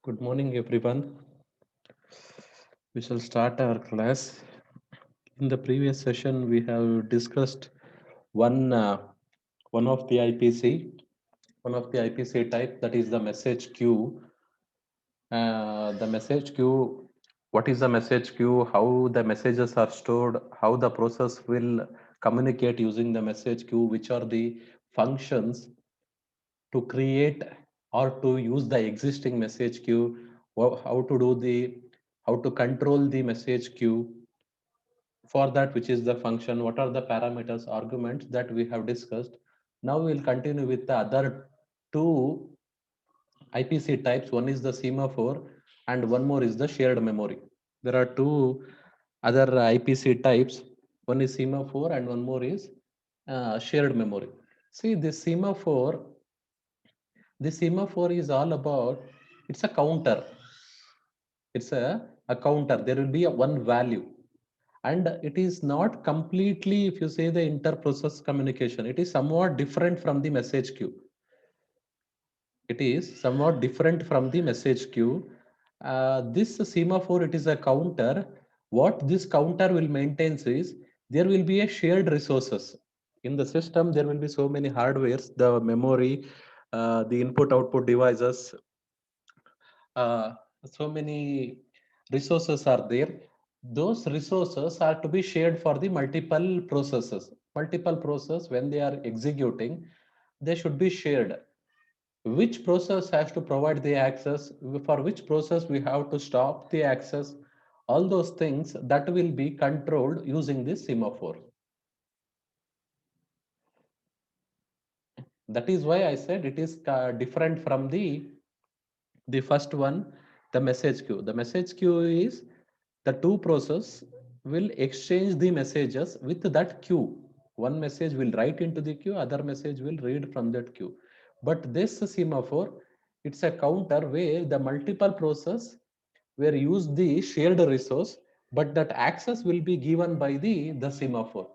Good morning, everyone. We shall start our class. In the previous session, we have discussed one one of the IPC, one of the IPC type, that is the message queue. The message queue. What is the message queue? How the messages are stored? How the process will communicate using the message queue? Which are the functions to create or to use the existing message queue? How to do the how to control the message queue for that, which is the function, what are the parameters, arguments that we have discussed. Now we'll continue with the other two IPC types. One is the semaphore and one more is the shared memory. There are two other IPC types. One is semaphore and one more is shared memory. See, the semaphore is all about, it's a counter. It's a counter. There will be a one value, and it is not completely, if you say the inter-process communication, it is somewhat different from the message queue. It is somewhat different from the message queue. This semaphore, it is a counter. What this counter will maintain is there will be a shared resources in the system. There will be so many hardwares, the memory, the input output devices, uh, so many resources are there. Those resources are to be shared for the multiple processes. Multiple process, when they are executing, they should be shared. Which process has to provide the access, for which process we have to stop the access, all those things that will be controlled using this semaphore. That is why I said it is different from the first one, the message queue. The message queue is the two process will exchange the messages with that queue. One message will write into the queue, other message will read from that queue. But this semaphore, it's a counter where the multiple process will use the shared resource, but that access will be given by the semaphore.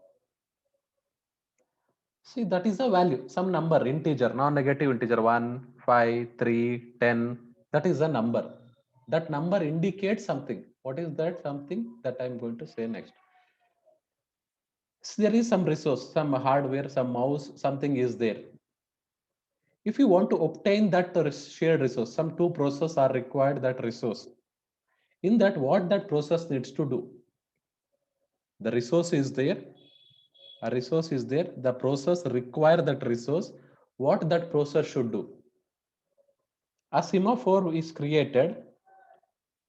See, that is a value, some number, integer, non-negative integer, 1, 5, 3, 10. That is a number. That number indicates something. What is that something that I'm going to say next? So there is some resource, some hardware, some mouse, something is there. If you want to obtain that shared resource, some two processes are required that resource. In that, what that process needs to do? The resource is there, a resource is there, the process require that resource. What that process should do? A semaphore is created.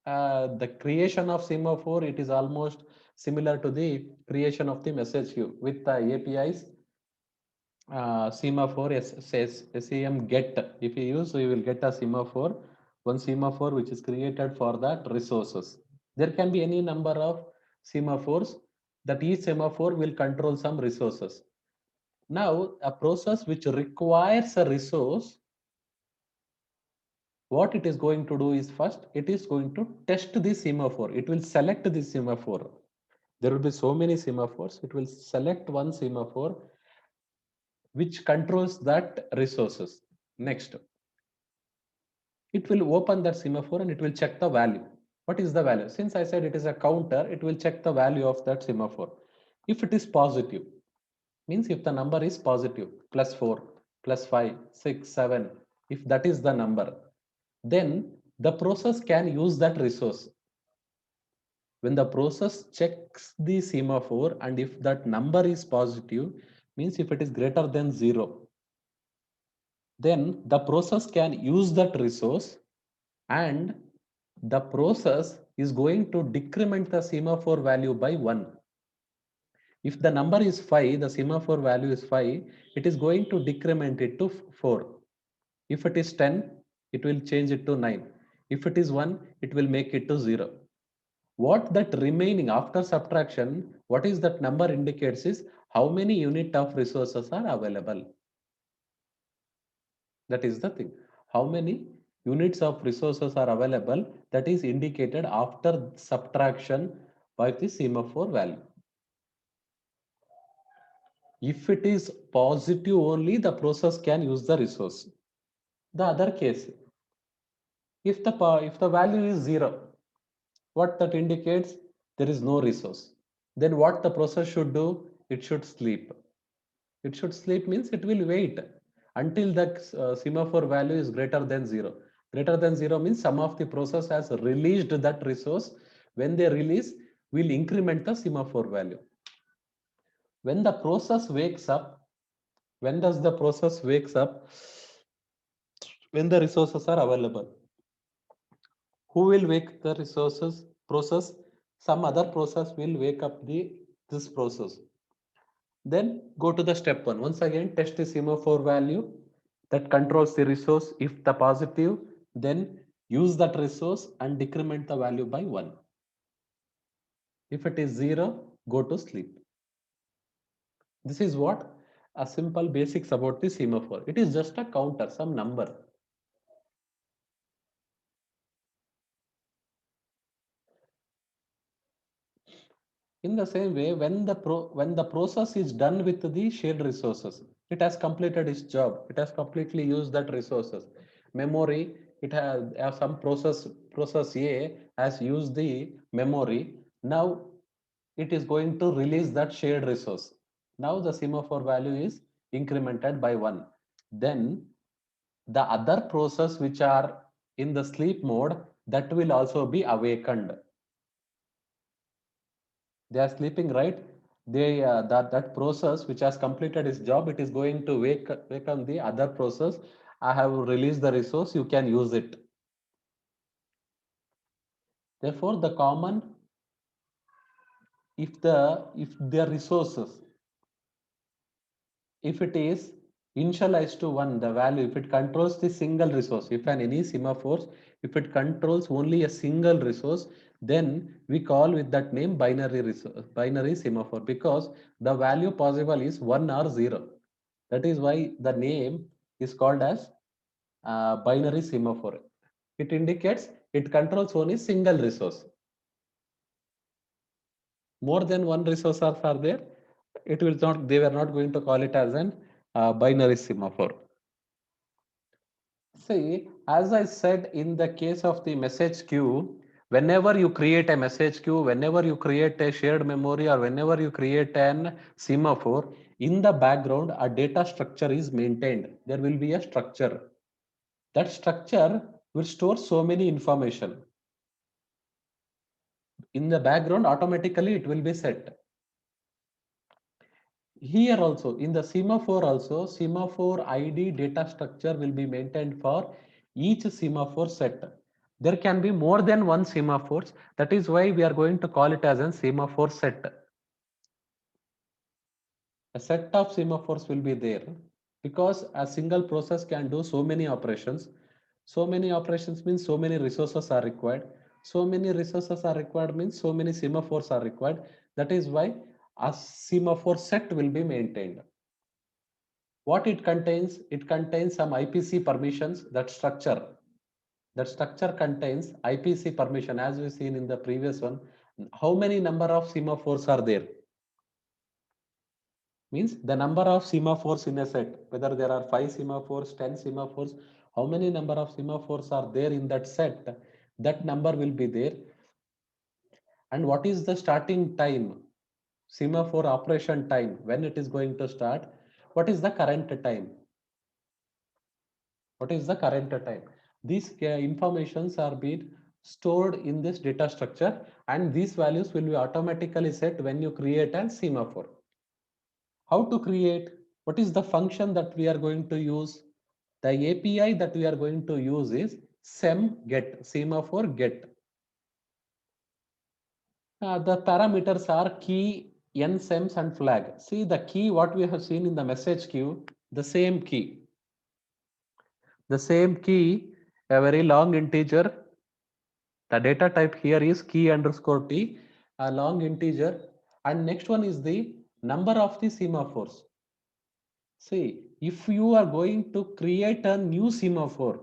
The creation of semaphore, it is almost similar to the creation of the message queue with the APIs. Semaphore says SEM get. If you use, you will get a semaphore, one semaphore which is created for that resources. There can be any number of semaphores, that each semaphore will control some resources. Now, a process which requires a resource, what it is going to do is, first it is going to test the semaphore. It will select the semaphore. There will be so many semaphores. It will select one semaphore which controls that resources. Next, it will open that semaphore and it will check the value. What is the value? Since I said it is a counter, it will check the value of that semaphore. If it is positive, means if the number is positive, +4, +5, 6, 7, if that is the number, then the process can use that resource. When the process checks the semaphore and if that number is positive, means if it is greater than 0, then the process can use that resource, and the process is going to decrement the semaphore value by 1. If the number is 5, the semaphore value is 5, it is going to decrement it to 4. If it is 10, it will change it to 9. If it is 1, it will make it to 0. What that remaining after subtraction, what is that number indicates is how many unit of resources are available. That is the thing. How many units of resources are available, that is indicated after subtraction by the semaphore value. If it is positive only, the process can use the resource. The other case, If the value is 0, what that indicates? There is no resource. Then what the process should do? It should sleep. It should sleep means it will wait until the semaphore value is greater than 0. Greater than 0 means some of the process has released that resource. When they release, we'll increment the semaphore value. When the process wakes up, when does the process wakes up? When the resources are available. Who will wake the resources process? Some other process will wake up this process. Then go to the step 1. Once again, test the semaphore value that controls the resource. If the positive, then use that resource and decrement the value by 1. If it is 0, go to sleep. This is what a simple basics about the semaphore. It is just a counter, some number. In the same way, when the process is done with the shared resources, it has completed its job. It has completely used that resources. Memory, it has some process A has used the memory. Now it is going to release that shared resource. Now the semaphore value is incremented by 1. Then the other process which are in the sleep mode, that will also be awakened. They are sleeping, right? They that process which has completed its job, it is going to wake on the other process. I have released the resource, you can use it. Therefore the common, if the resources, if it is initialized to 1, the value, if it controls the single resource, if an any semaphores, if it controls only a single resource, then we call with that name binary resource, binary semaphore, because the value possible is 1 or 0. That is why the name is called as binary semaphore. It indicates it controls only single resource. More than one resource are there, it will not, they were not going to call it as an binary semaphore. See, as I said, in the case of the message queue, whenever you create a message queue, whenever you create a shared memory, or whenever you create an semaphore, in the background, a data structure is maintained. There will be a structure. That structure will store so many information. In the background, automatically it will be set. Here also, in the semaphore also, semaphore ID data structure will be maintained for each semaphore set. There can be more than one semaphores. That is why we are going to call it as a semaphore set. A set of semaphores will be there because a single process can do so many operations. So many operations means so many resources are required. So many resources are required means so many semaphores are required. That is why a semaphore set will be maintained. What it contains? It contains some IPC permissions. That structure contains IPC permission, as we seen in the previous one. How many number of semaphores are there? Means the number of semaphores in a set, whether there are 5 semaphores, 10 semaphores, how many number of semaphores are there in that set, that number will be there. And what is the starting time? Semaphore operation time, when it is going to start? What is the current time? What is the current time? These informations are being stored in this data structure, and these values will be automatically set when you create a semaphore. How to create? What is the function that we are going to use? The API that we are going to use is get, semaphore get. The parameters are key, NSEMS and flag. See the key what we have seen in the message queue, the same key. The same key, a very long integer. The data type here is key underscore t, a long integer. And next one is the number of the semaphores. See, if you are going to create a new semaphore,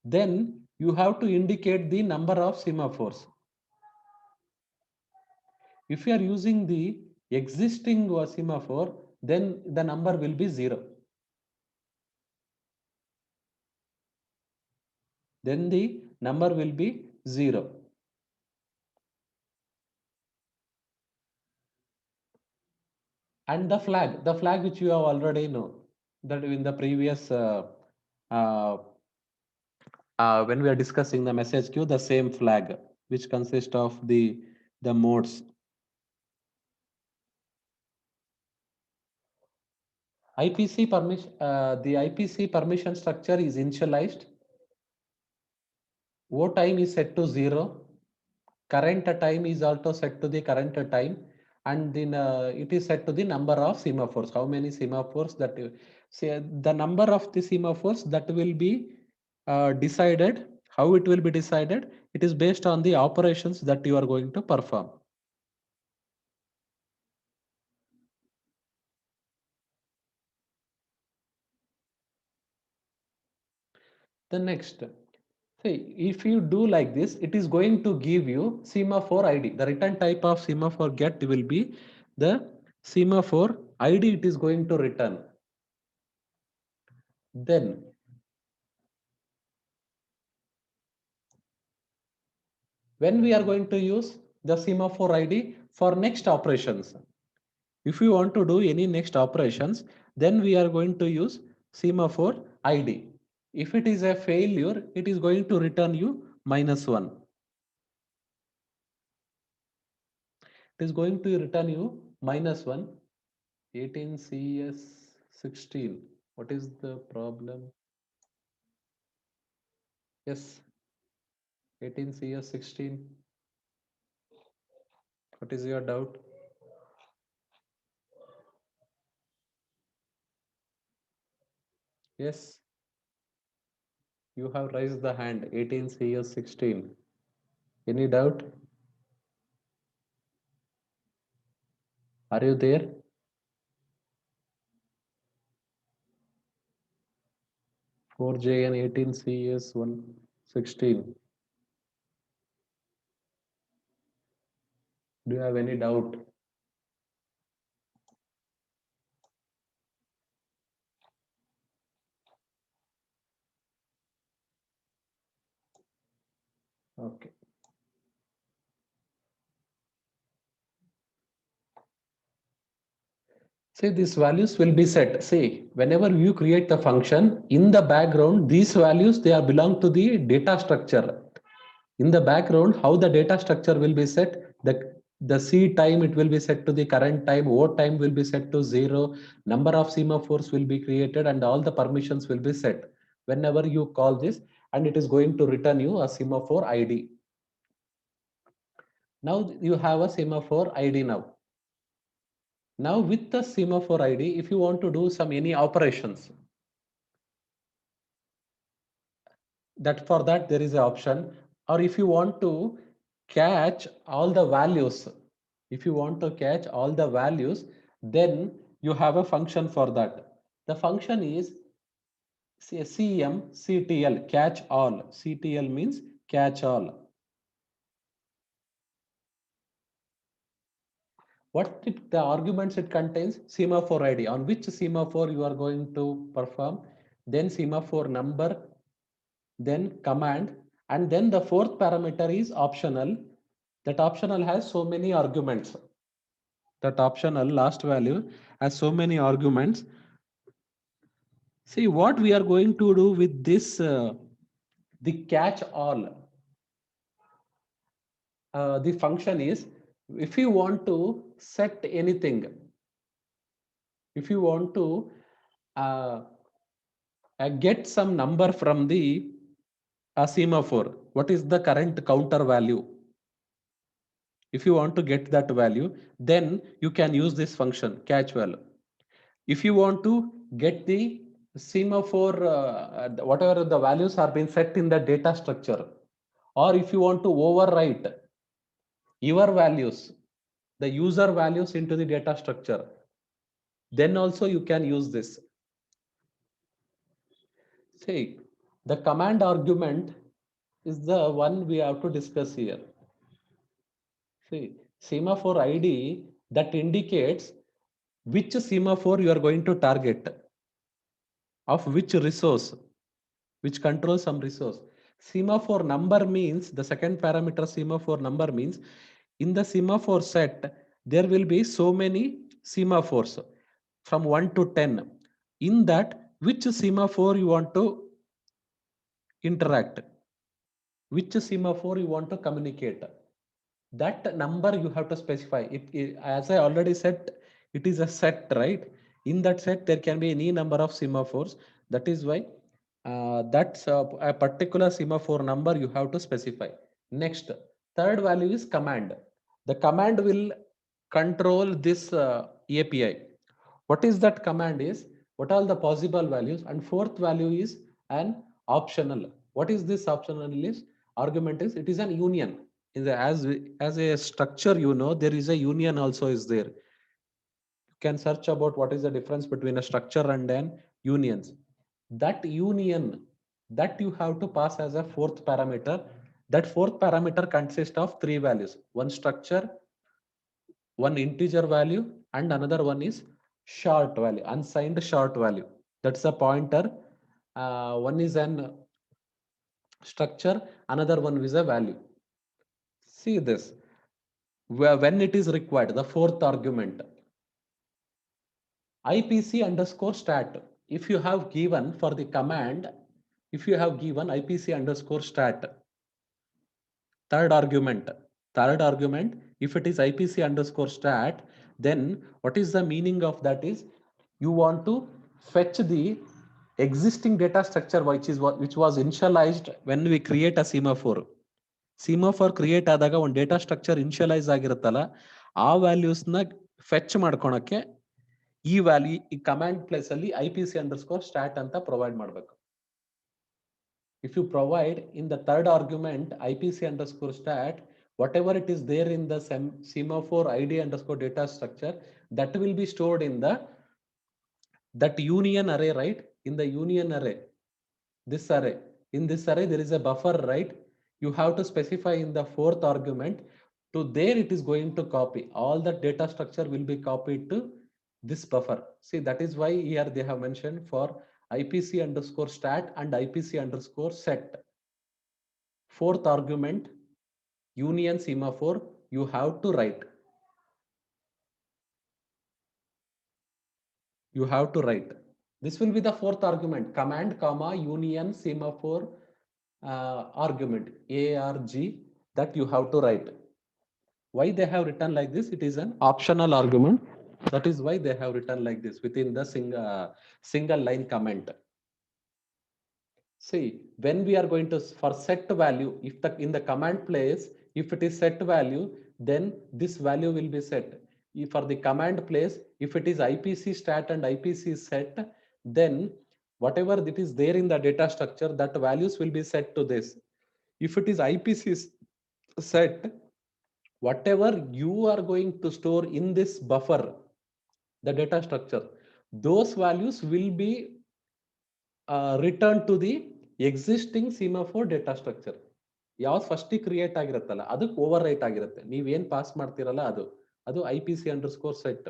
then you have to indicate the number of semaphores. If you are using the existing semaphore, then the number will be 0. then the number will be 0. And the flag which you have already know, that in the previous uh, when we are discussing the message queue, the same flag which consists of the modes. IPC permission, the IPC permission structure is initialized. O time is set to 0. Current time is also set to the current time, and then it is set to the number of semaphores. How many semaphores that you say, the number of the semaphores that will be decided. How it will be decided? It is based on the operations that you are going to perform. The next, see, if you do like this, it is going to give you semaphore ID. The return type of semaphore get will be the semaphore ID. It is going to return. Then when we are going to use the semaphore ID for next operations. If you want to do any next operations, then we are going to use semaphore ID. If it is a failure, it is going to return you -1. It is going to return you -1. 18 CS 16. What is the problem? Yes, 18 CS 16. What is your doubt? Yes, you have raised the hand. 18 CS 16. Any doubt? Are you there? 4J and 18 CS 116. Do you have any doubt? Okay. See, these values will be set. See, whenever you create the function, in the background, these values, they are belong to the data structure. In the background, how the data structure will be set, the C time, it will be set to the current time, O time will be set to 0, number of semaphores will be created, and all the permissions will be set. Whenever you call this, and it is going to return you a semaphore ID. Now you have a semaphore ID now. Now with the semaphore ID, if you want to do some any operations, that for that there is an option, or if you want to catch all the values, if you want to catch all the values, then you have a function for that. The function is CMCTL, catch all. CTL means catch all. What the arguments it contains? Semaphore ID, on which semaphore you are going to perform, then semaphore number, then command, and then the fourth parameter is optional. That optional has so many arguments. That optional last value has so many arguments. See what we are going to do with this, the catch all. The function is, if you want to set anything, if you want to uh, get some number from the semaphore, what is the current counter value? If you want to get that value, then you can use this function catch value. If you want to get the semaphore, whatever the values are being set in the data structure, or if you want to overwrite your values, the user values into the data structure, then also you can use this. See, the command argument is the one we have to discuss here. See, semaphore ID that indicates which semaphore you are going to target, of which resource, which controls some resource. Semaphore number means the second parameter semaphore number means in the semaphore set, there will be so many semaphores from 1 to 10. In that, which semaphore you want to interact, which semaphore you want to communicate. That number you have to specify. As I already said, it is a set, right? In that set, there can be any number of semaphores. That is why that's a particular semaphore number you have to specify. Next, third value is command. The command will control this API. What is that command is, what are the possible values, and fourth value is an optional. What is this optional is? Argument is, it is an union. As a structure, there is a union also is there. You can search about what is the difference between a structure and an unions. That union, that you have to pass as a fourth parameter. That fourth parameter consists of three values: one structure, one integer value, and another one is short value, unsigned short value. That's a pointer. One is an structure, another one is a value. See this, when it is required, the fourth argument, IPC underscore stat. If you have given for the command, if you have given IPC underscore stat, third argument, if it is IPC underscore stat, then what is the meaning of that is, you want to fetch the existing data structure which was initialized when we create a semaphore. Semaphore create ಆದಾಗ ಒಂದು data structure initialise ಆಗಿರುತ್ತಲ್ಲ, ಆ ವ್ಯಾಲ್ಯೂಸ್ನ fetch ಮಾಡ್ಕೊಳಕ್ಕೆ ಈ value ಈ command place ಅಲ್ಲಿ IPC underscore stat ಅಂತ provide ಮಾಡಬೇಕು. If you provide in the third argument IPC underscore stat, whatever it is there in the semaphore ID underscore data structure, that will be stored in the that union array, right? In the union array, this array, in this array there is a buffer, right? You have to specify in the fourth argument, to there it is going to copy all the data structure will be copied to this buffer. See, that is why here they have mentioned for IPC underscore stat and IPC underscore set. Fourth argument, union semaphore, you have to write. You have to write. This will be the fourth argument, command comma union semaphore argument, ARG, that you have to write. Why they have written like this? It is an optional argument. That is why they have written like this within the single line comment. See, when we are going to for set value, if the in the command place, if it is set value, then this value will be set. If for the command place, if it is IPC stat and IPC set, then whatever that is there in the data structure, that values will be set to this. If it is IPC set, whatever you are going to store in this buffer, the data structure, those values will be returned to the existing semaphore data structure. ಯಾವ್ದು first create ಆಗಿರುತ್ತಲ್ಲ ಅದಕ್ಕೆ over right ಆಗಿರುತ್ತೆ. ನೀವೇನ್ pass ಮಾಡ್ತಿರಲ್ಲ ಅದು IPC underscore set.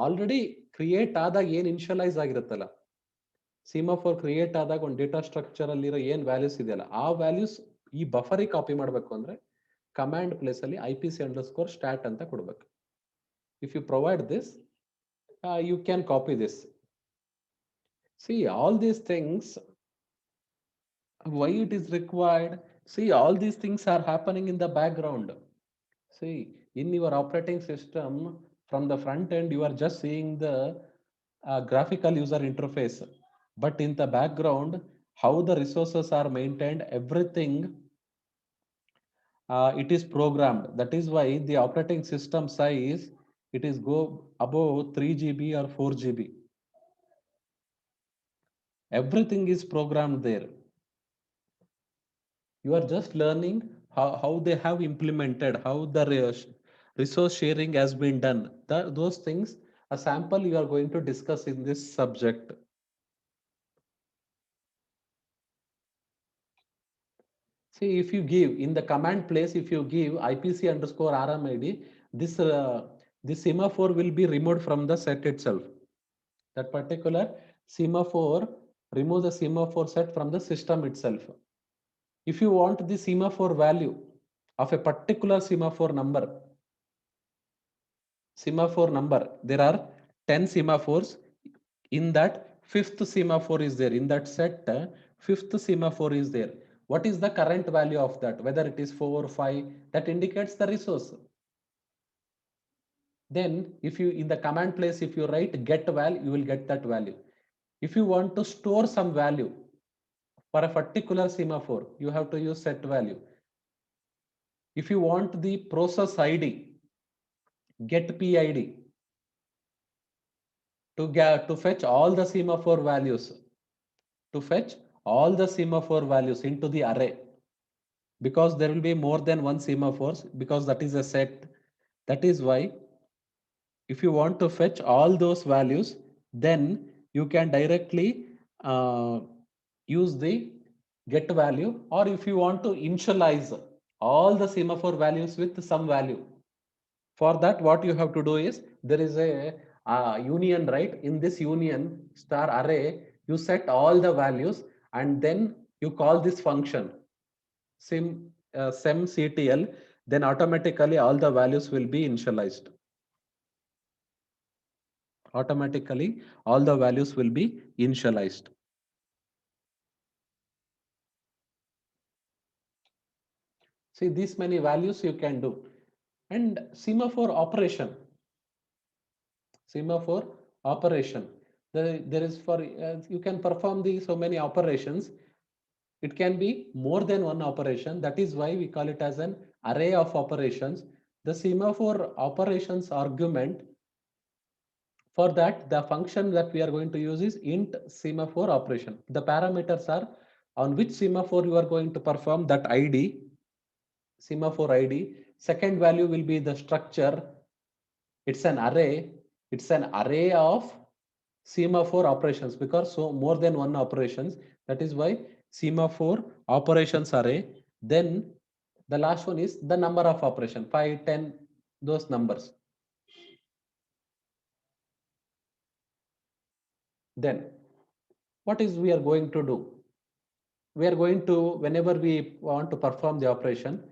Already create ಆದಾಗ ಏನ್ initialise ಆಗಿರುತ್ತಲ್ಲ, ಸೀಮಾಫೋರ್ create ಆದಾಗ ಒಂದು ಡೇಟಾ ಸ್ಟ್ರಕ್ಚರ್ ಅಲ್ಲಿರೋ ಏನ್ ವ್ಯಾಲ್ಯೂಸ್ ಇದೆಯಲ್ಲ, ಆ ವ್ಯಾಲ್ಯೂಸ್ ಈ ಬಫರಿಗೆ ಕಾಪಿ ಮಾಡಬೇಕು ಅಂದ್ರೆ ಕಮಾಂಡ್ ಪ್ಲೇಸ್ ಅಲ್ಲಿ IPC ಅಂಡರ್ಸ್ಕೋರ್ ಸ್ಟಾಟ್ ಅಂತ ಕೊಡ್ಬೇಕು. If you provide this, you can copy this. See, all these things, why it is required? See, all these things are happening in the background. See, in your operating system, from the front end, you are just seeing the graphical user interface. But in the background, how the resources are maintained, everything, it is programmed. That is why the operating system size, it is go above 3 GB or 4 GB. Everything is programmed there. You are just learning how they have implemented, how the resource sharing has been done. Those things, a sample you are going to discuss in this subject. See, if you give in the command place, if you give IPC underscore RMID, this semaphore will be removed from the set itself. That particular semaphore, remove the semaphore set from the system itself. If you want the semaphore value of a particular semaphore number, there are 10 semaphores. In that, fifth semaphore is there. In that set, fifth semaphore is there. What is the current value of that? Whether it is 4 or 5, that indicates the resource. Then if you, in the command place, if you write get val, you will get that value. If you want to store some value for a particular semaphore, you have to use set value. If you want the process ID, get PID to fetch all the semaphore values, into the array, because there will be more than one semaphores, because that is a set. That is why if you want to fetch all those values, then you can directly use the get value, or if you want to initialize all the semaphore values with some value, for that what you have to do is, there is a union, right? In this union star array, you set all the values and then you call this function semctl, then automatically all the values will be initialized. Automatically all the values will be initialized. See, these many values you can do. And semaphore operation, there is for you can perform the so many operations. It can be more than one operation. That is why we call it as an array of operations. The semaphore operations argument, for that the function that we are going to use is int semaphore operation. The parameters are on which semaphore you are going to perform that ID, semaphore ID. Second value will be the structure. It's an array. It's an array of semaphore operations, because so more than one operations. That is why semaphore operations array. Then the last one is the number of operation, 5, 10, those numbers. Then what is we are going to do? We are going to, whenever we want to perform the operation,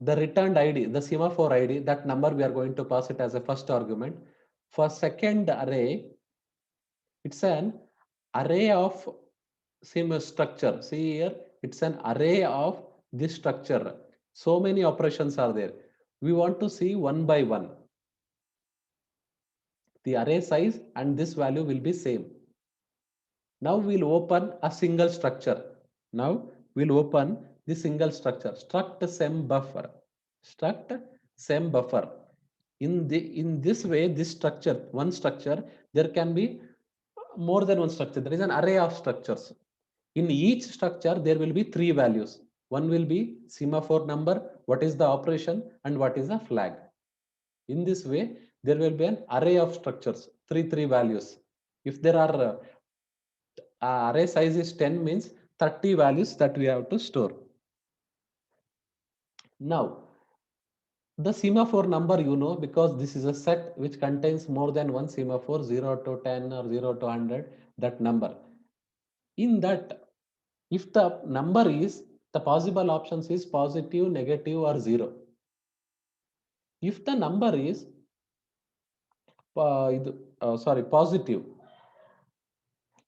the returned ID, the semaphore ID, that number we are going to pass it as a first argument. For second array, it's an array of same structure. See here, it's an array of this structure. So many operations are there. We want to see one by one. The array size and this value will be same. Now we'll open a single structure. Now we'll open the single structure, struct sem buffer. Struct sem buffer. In this way, this structure, one structure, there can be more than one structure. There is an array of structures. In each structure, there will be three values. One will be semaphore number, what is the operation, and what is the flag. In this way, there will be an array of structures, three values. If there are array size is 10, means 30 values that we have to store. Now, the semaphore number, because this is a set which contains more than one semaphore, 0 to 10 or 0 to 100, that number. In that, if the number is, the possible options is positive, negative, or 0. If the number is positive,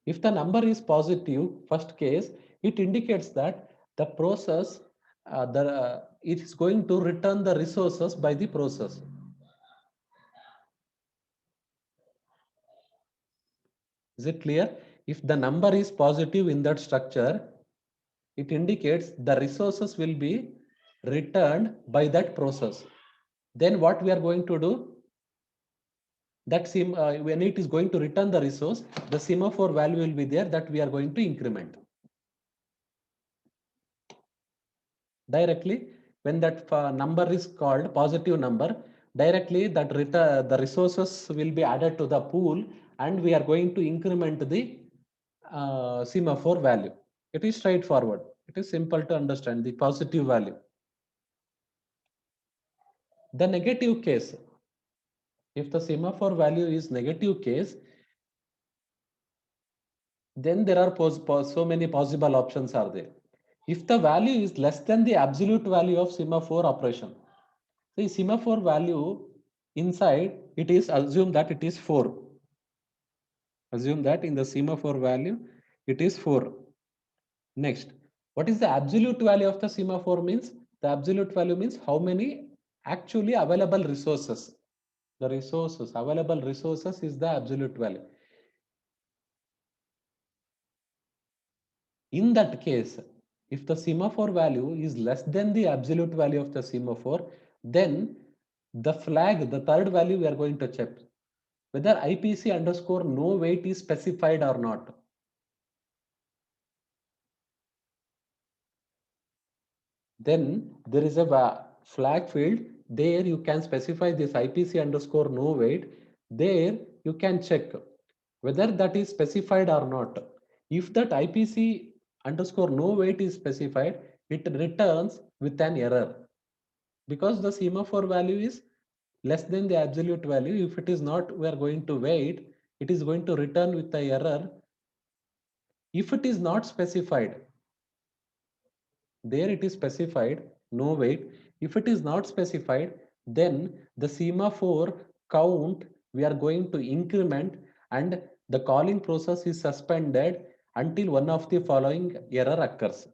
if the number is positive, first case, it indicates that the process, it is going to return the resources by the process. Is it clear? If the number is positive in that structure, it indicates the resources will be returned by that process. Then what we are going to do, that when it is going to return the resource, the semaphore value will be there, that we are going to increment. Directly, when that number is called positive number, directly that the resources will be added to the pool, and we are going to increment the semaphore value. It is straightforward. It is simple to understand the positive value. The negative case, if the semaphore value is negative case, then there are so many possible options are there. if the value is less than the absolute value of semaphore operation. The semaphore value inside it is assume that it is 4. Assume that in the semaphore value it is 4. Next, what is the absolute value of the semaphore means? The absolute value means how many actually available resources. The resources, available resources is the absolute value. In that case, if the semaphore value is less than the absolute value of the semaphore, then the flag, the third value we are going to check whether IPC underscore no wait is specified or not. Then there is a flag field there you can specify this IPC underscore no wait. There you can check whether that is specified or not. If that IPC underscore no wait is specified, it returns with an error because the semaphore value is less than the absolute value. If it is not, we are going to wait. It is going to return with the error. If it is not specified, there it is specified no wait. If it is not specified, then the semaphore count we are going to increment and the calling process is suspended until one of the following error occurs.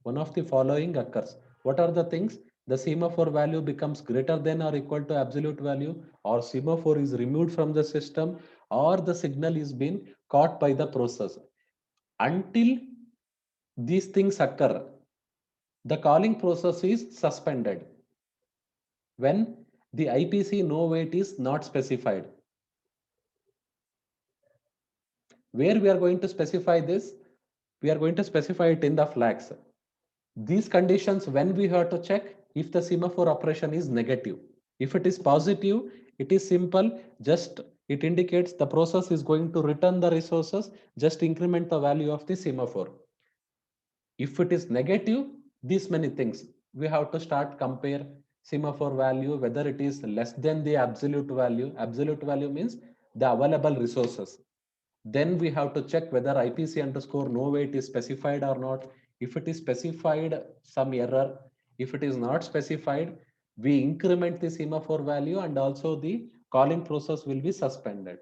One of the following occurs. What are the things? The semaphore value becomes greater than or equal to absolute value, or semaphore is removed from the system, or the signal is being caught by the process. Until these things occur, the calling process is suspended when the IPC no wait is not specified. Where we are going to specify this? We are going to specify it in the flags. These conditions when we have to check if the semaphore operation is negative. If it is positive, it is simple, just it indicates the process is going to return the resources, just increment the value of the semaphore. If it is negative, these many things we have to start compare semaphore value whether it is less than the absolute value. Absolute value means the available resources. Then we have to check whether IPC underscore no wait is specified or not. If it is specified, some error. If it is not specified, we increment the semaphore value and also the calling process will be suspended.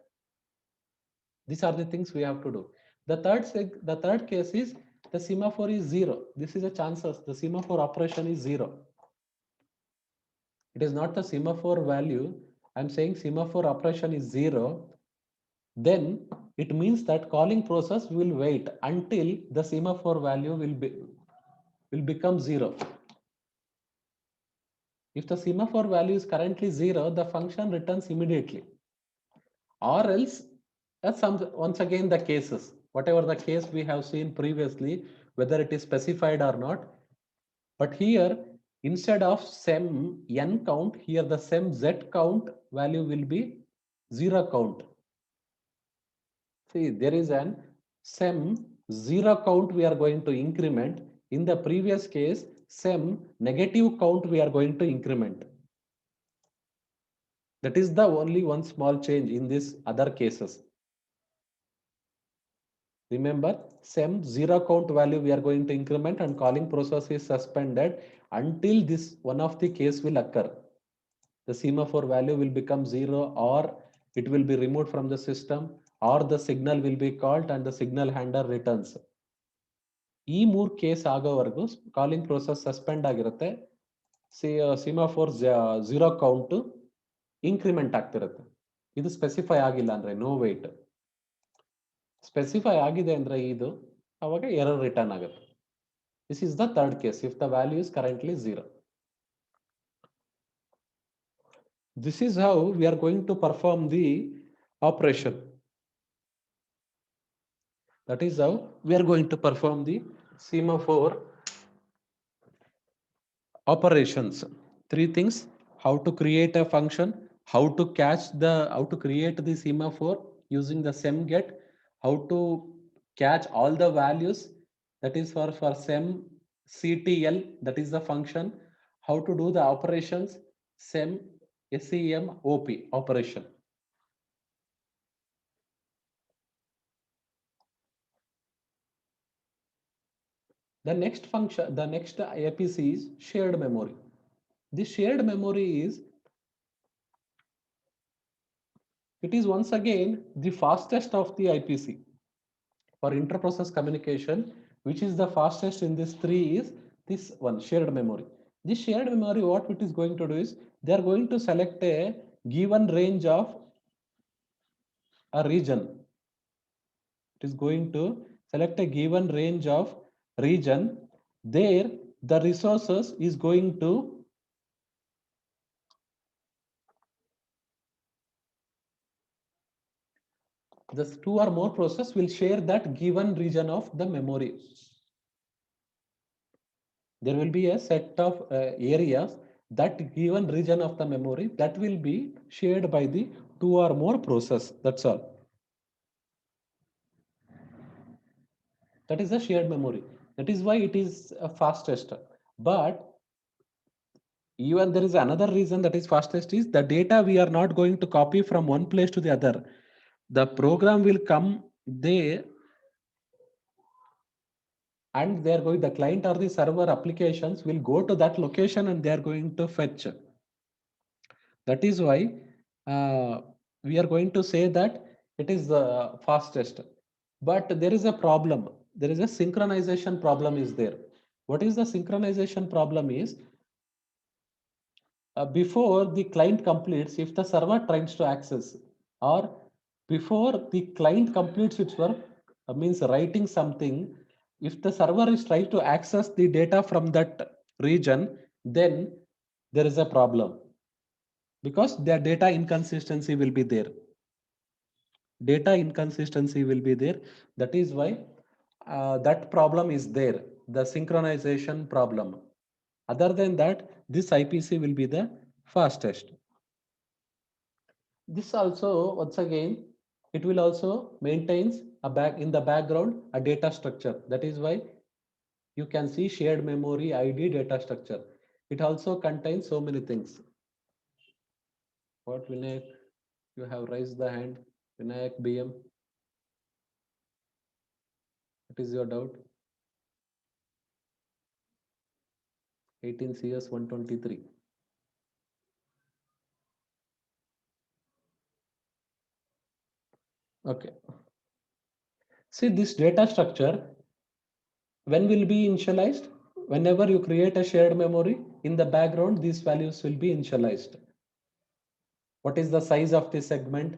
These are the things we have to do. The third case is the semaphore is 0. This is a chances. The semaphore operation is 0. It is not the semaphore value. I'm saying semaphore operation is 0. Then it means that calling process will wait until the semaphore value will become 0. If the semaphore value is currently 0, the function returns immediately. Or else, once again the cases, whatever the case we have seen previously, whether it is specified or not. But here, instead of sem n count, here the sem z count value will be 0 count. See, there is an sem 0 count we are going to increment. In the previous case, sem negative count we are going to increment. That is the only one small change in these other cases. Remember, sem 0 count value we are going to increment and calling process is suspended until this one of the case will occur. The semaphore value will become 0 or it will be removed from the system or the signal will be called and the signal handler returns. ಈ ಮೂರು case ಆಗೋವರೆಗೂ calling process suspend ಆಗಿರುತ್ತೆ. ಸಿಮಾಫೋರ್ 0 count increment ಆಗ್ತಿರುತ್ತೆ. ಇದು specify ಆಗಿಲ್ಲ ಅಂದ್ರೆ no wait. Specify ಆಗಿದೆ ಅಂದ್ರೆ ಇದು ಅವಾಗ ಎರರ್ ರಿಟರ್ನ್ ಆಗುತ್ತೆ. This is the third case if the value is currently 0. This is how we are going to perform the operation. That is how we are going to perform the semaphore operations. Three things: how to create a function, how to create the semaphore using the semget, how to catch all the values, that is for sem ctl, that is the function, how to do the operations sem op operation. The next function, the next APC is shared memory. This shared memory is, it is once again the fastest of the IPC for interprocess communication. Which is the fastest in this three is this one, shared memory. This shared memory, what it is going to do is, they are going to select a given range of a region. It is going to select a given range of region. There the resources is going to, the two or more process will share that given region of the memory. There will be a set of areas, that given region of the memory, that will be shared by the two or more process. That's all. That is the shared memory. That is why it is fastest. But even there is another reason that is fastest is, the data we are not going to copy from one place to the other. The program will come there, and they are going, the client or the server applications will go to that location and they are going to fetch. That is why we are going to say that it is the fastest. But there is a problem. There is a synchronization problem is there. What is the synchronization problem is, before the client completes, if the server tries to access, or before the client completes its work, means writing something, if the server is trying to access the data from that region, then there is a problem, because their data inconsistency will be there. Data inconsistency will be there. That is why that problem is there, the synchronization problem. Other than that, this IPC will be the fastest. This also, once again, it will also maintains a back in the background a data structure. That is why you can see shared memory ID data structure. It also contains so many things. What, Vinayak? You have raised the hand. Vinayak BM. What is your doubt? 18 CS 123. Okay. See this data structure, when will be initialized? Whenever you create a shared memory, in the background, these values will be initialized. What is the size of the segment?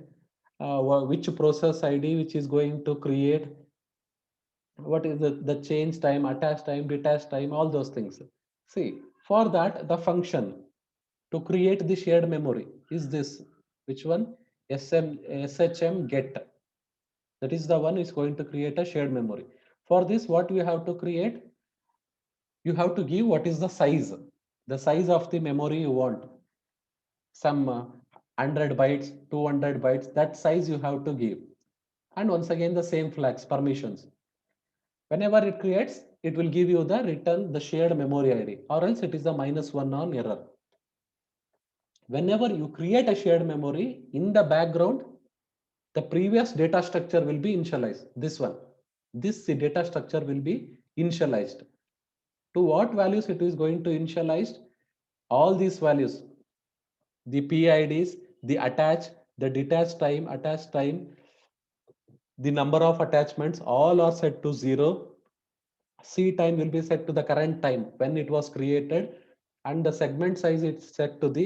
Which process ID which is going to create? What is the change time, attach time, detach time, all those things. See, for that, the function to create the shared memory is this. Which one? SHM get. That is the one is going to create a shared memory. For this, what you have to create? You have to give what is the size of the memory you want. Some 100 bytes, 200 bytes, that size you have to give. And once again, the same flags, permissions. Whenever it creates, it will give you the return, the shared memory ID, or else it is the -1 on error. Whenever you create a shared memory, in the background, the previous data structure will be initialized. This one, this data structure will be initialized. To what values it is going to initialize? All these values, the PIDs, the attach, the attach time, the number of attachments, all are set to 0. C time will be set to the current time when it was created, and the segment size is set to the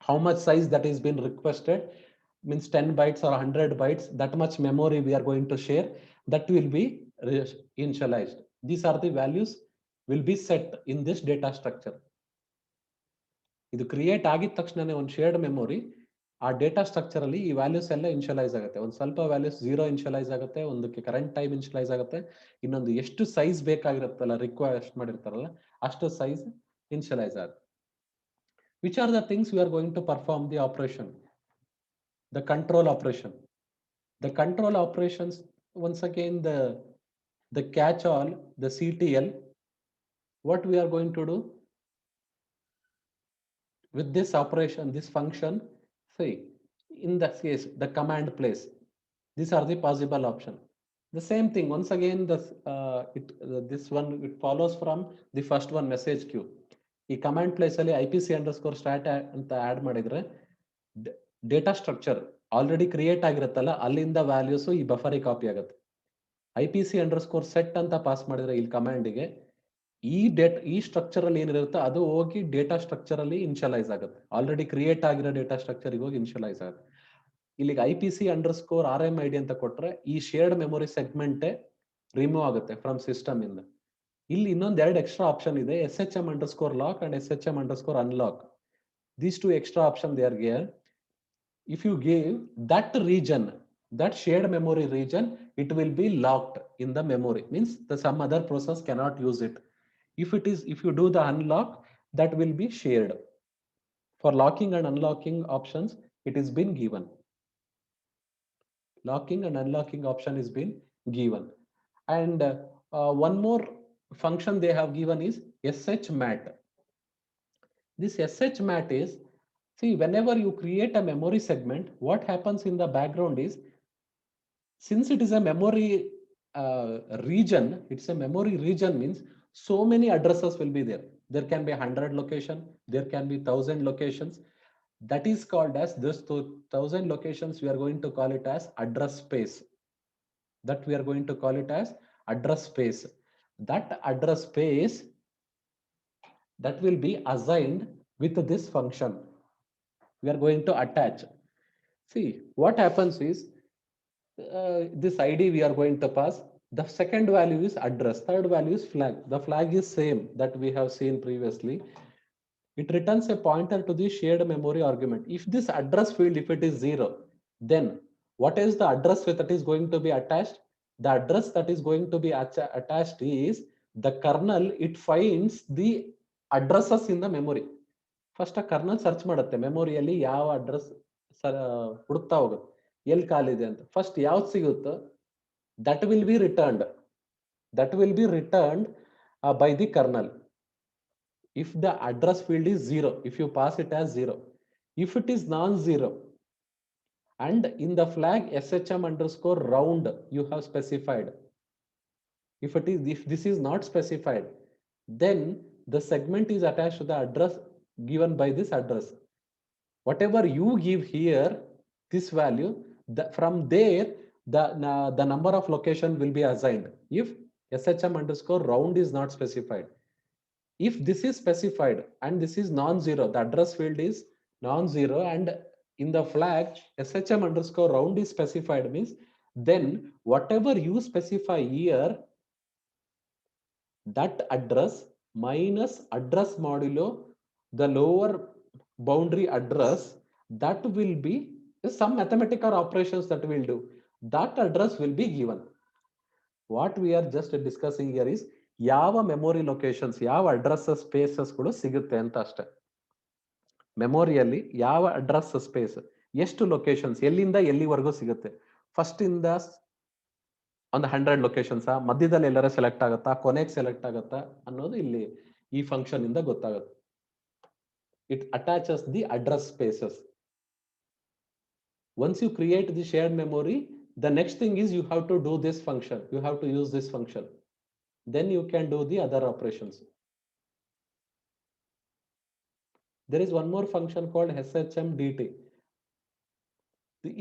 how much size that is been requested, means 10 bytes or 100 bytes, that much memory we are going to share, that will be initialized. These are the values will be set in this data structure. ಇದು create ಆಗಿದ ತಕ್ಷಣನೇ ಒಂದು ಶೇರ್ಡ್ memory, ಆ data structure ಅಲ್ಲಿ ಈ values ಎಲ್ಲ ಇನ್ಶಿಯಲೈಸ್ ಆಗುತ್ತೆ. ಒಂದು ಸ್ವಲ್ಪ ವ್ಯಾಲ್ಯೂಸ್ 0 ಇನ್ಶಿಯಲೈಸ್ ಆಗುತ್ತೆ, ಒಂದಕ್ಕೆ ಕರೆಂಟ್ ಟೈಮ್ ಇನ್ಶಿಯಲೈಸ್ ಆಗುತ್ತೆ, ಇನ್ನೊಂದು ಎಷ್ಟು ಸೈಜ್ ಬೇಕಾಗಿರುತ್ತಲ್ಲ ರಿಕ್ವೆಸ್ಟ್ ಮಾಡಿರ್ತಾರಲ್ಲ ಅಷ್ಟು ಸೈಜ್ ಇನ್ಶಿಯಲೈಸ್ ಆಗುತ್ತೆ. Which are the things we are going to perform the operation? The control operation. The control operations, once again, the catch all, the CTL, what we are going to do with this operation, this function, see, in that case, the command place. These are the possible option. The same thing, once again, this one, it follows from the first one, message queue. ಈ command place ಅಲ್ಲಿ IPC_stat ಅಂತ add ಮಾಡಿದ್ರೆ data structure already create ಆಗಿರುತ್ತಲ್ಲ, ಅಲ್ಲಿಂದ values ಈ ಬಫರಿಗೆ copy ಆಗುತ್ತೆ. IPC_set ಅಂತ pass ಮಾಡಿದ್ರೆ ಇಲ್ಲಿ ಕಮಾಂಡಿಗೆ ಈ ಸ್ಟ್ರಕ್ಚರ್ ಅಲ್ಲಿ ಏನಿರುತ್ತೆ ಅದು ಹೋಗಿ ಡೇಟಾ ಸ್ಟ್ರಕ್ಚರ್ ಅಲ್ಲಿ ಇನ್ಶಿಯಲೈಸ್ ಆಗುತ್ತೆ. ಆಲ್ರೆಡಿ ಕ್ರಿಯೇಟ್ ಆಗಿರೋ ಡೇಟಾ ಸ್ಟ್ರಕ್ಚರ್ ಹೋಗಿ ಇನ್ಶಿಯಲೈಸ್ ಆಗುತ್ತೆ. ಇಲ್ಲಿಗೆ IPC_RMID ಅಂತ ಕೊಟ್ರೆ ಈ ಶೇರ್ಡ್ ಮೆಮೊರಿ ಸೆಗ್ಮೆಂಟ್ ರಿಮೂವ್ ಆಗುತ್ತೆ ಫ್ರಮ್ ಸಿಸ್ಟಮ್ ಇಂದ. ಇಲ್ಲಿ ಇನ್ನೊಂದು ಎರಡು ಎಕ್ಸ್ಟ್ರಾ ಆಪ್ಷನ್ ಇದೆ, SHM_lock and SHM_unlock. These two extra options they are here. If you give that region, that shared memory region, it will be locked in the memory, means some other process cannot use it. If you do the unlock, that will be shared. For locking and unlocking options, it is been given. Locking and unlocking option is been given. And one more function they have given is SHMAT. This SHMAT is, see, whenever you create a memory segment, what happens in the background is, since it is a memory region, it's a memory region means so many addresses will be there. There can be 100 location, there can be 1,000 locations. That is called as, this 1,000 locations, we are going to call it as address space. That we are going to call it as address space. That address space, that will be assigned with this function. We are going to attach. See, what happens is, this ID we are going to pass. The second value is address, third value is flag. The flag is same that we have seen previously. It returns a pointer to the shared memory argument. If this address field, if it is 0, then what is the address that is going to be attached? The address that is going to be attached is the kernel. It finds the addresses in the memory. First a kernel search ಮಾಡುತ್ತೆ ಮೆಮೊರಿಯಲ್ಲಿ ಯಾವ address ಹುಡುಕ್ತಾ ಹೋಗುತ್ತೆ, ಎಲ್ಲಿ ಖಾಲಿದೆ ಅಂತ. First ಯಾವ್ದು ಸಿಗುತ್ತೋ that will be returned. That will be returned by the kernel. If the address field is 0, if you pass it as 0, if it is non-zero, and in the flag SHM_round you have specified, if this is not specified, then the segment is attached to the address given by this address. Whatever you give here, this value, from there the number of location will be assigned if SHM_round is not specified. If this is specified and this is non-zero, the address field is non-zero, and in the flag SHM_round is specified, means then whatever you specify here, that address minus address modulo the lower boundary address, that will be some mathematical operations that will do. That address will be given. What we are just discussing here is ಯಾವ memory locations, ಯಾವ address ಸ್ಪೇಸಸ್ಗಳು ಸಿಗುತ್ತೆ ಅಂತ ಅಷ್ಟೇ. ಮೆಮೊರಿಯಲ್ಲಿ ಯಾವ address space, ಎಷ್ಟು locations, ಎಲ್ಲಿಂದ ಎಲ್ಲಿವರೆಗೂ ಸಿಗುತ್ತೆ, ಫಸ್ಟ್ ಇಂದ ಒಂದು 100 ಲೊಕೇಶನ್ಸ್, ಮಧ್ಯದಲ್ಲಿ ಎಲ್ಲರ ಸೆಲೆಕ್ಟ್ ಆಗುತ್ತಾ, ಕೊನೆಗೆ ಸೆಲೆಕ್ಟ್ ಆಗುತ್ತಾ ಅನ್ನೋದು ಇಲ್ಲಿ ಈ ಫಂಕ್ಷನ್ ಇಂದ ಗೊತ್ತಾಗುತ್ತೆ. It attaches the address spaces. Once you create the shared memory, the next thing is you have to do this function. You have to use this function. Then you can do the other operations. There is one more function called SHMDT.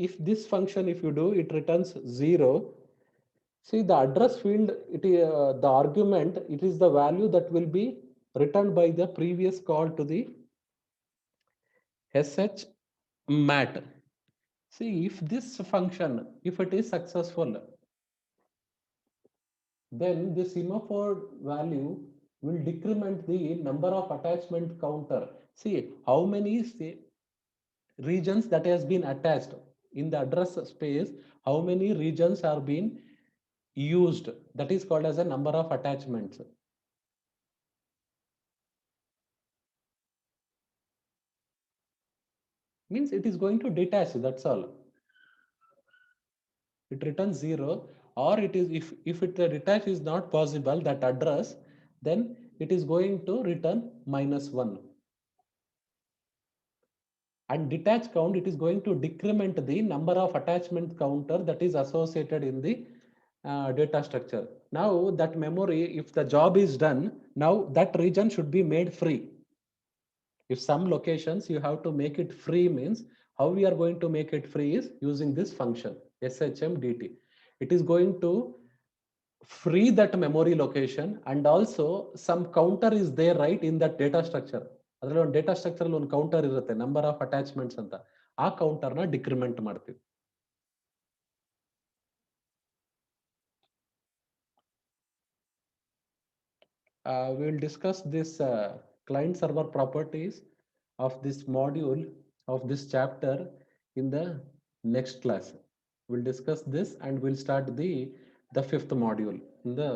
If this function, if you do, it returns 0. See, the address field, the argument, it is the value that will be returned by the previous call to the SHMAT. See, if this function, if it is successful, then the semaphore value will decrement the number of attachment counter. See how many regions that has been attached in the address space, how many regions are being used. That is called as a number of attachments. Means it is going to detach, that's all. It returns 0, or it is, if it detach is not possible, that address, then it is going to return -1. And detach count, it is going to decrement the number of attachment counter that is associated in the data structure. Now that memory, if the job is done, now that region should be made free. If some locations you have to make it free means how we are going to make it free is using this function shmdt. It is going to free that memory location, and also some counter is there right in that data structure. ಅದರಲ್ಲಿ ಒಂದು data structure ಒಂದು counter ಇರುತ್ತೆ, number of attachments ಅಂತ. ಆ ಕೌಂಟರ್ನ decrement ಮಾಡ್ತೀವಿ. We will discuss this client server properties of this module of this chapter in the next class. We'll discuss this and we'll start the fifth module in the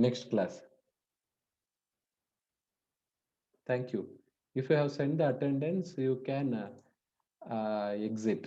next class. Thank you. If you have sent the attendance, you can exit.